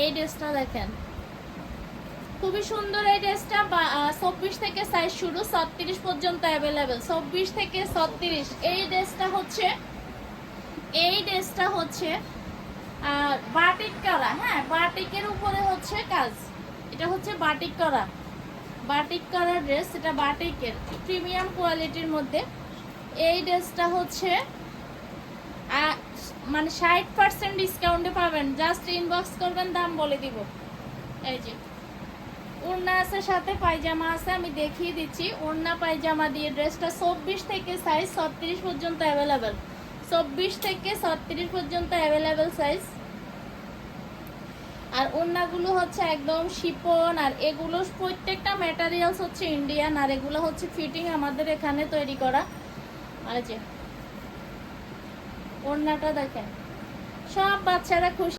এই ড্রেসটা দেখেন, খুবই সুন্দর এই ড্রেসটা। 24 থেকে সাইজ শুরু, 36 পর্যন্ত অ্যাভেলেবেল। 24 থেকে 36। এই ড্রেসটা হচ্ছে বাটিক করা, হ্যাঁ বাটিকের উপরে হচ্ছে কাজ। এটা হচ্ছে বাটিক করা ড্রেস, এটা বাটিকের প্রিমিয়াম কোয়ালিটির মধ্যে। এই ড্রেসটা হচ্ছে মানে 60% ডিসকাউন্টে পাবেন, জাস্ট ইনবক্স করবেন, দাম বলে দিব। এই যে ওড়না আছে, সাথে পায়জামা আছে, আমি দেখিয়ে দিচ্ছি। ওড়না পায়জামা দিয়ে ড্রেসটা 24 থেকে সাইজ 36 পর্যন্ত অ্যাভেলেবেল। 24 থেকে 36 পর্যন্ত অ্যাভেলেবেল সাইজ। আর ওড়নাগুলো হচ্ছে একদম শিপন, আর এগুলো প্রত্যেকটা ম্যাটেরিয়ালস হচ্ছে ইন্ডিয়ান, আর এগুলো হচ্ছে ফিটিং আমাদের এখানে তৈরি করা। আর যে ওড়নাটা দেখেন, সব বাচ্চারা খুশি।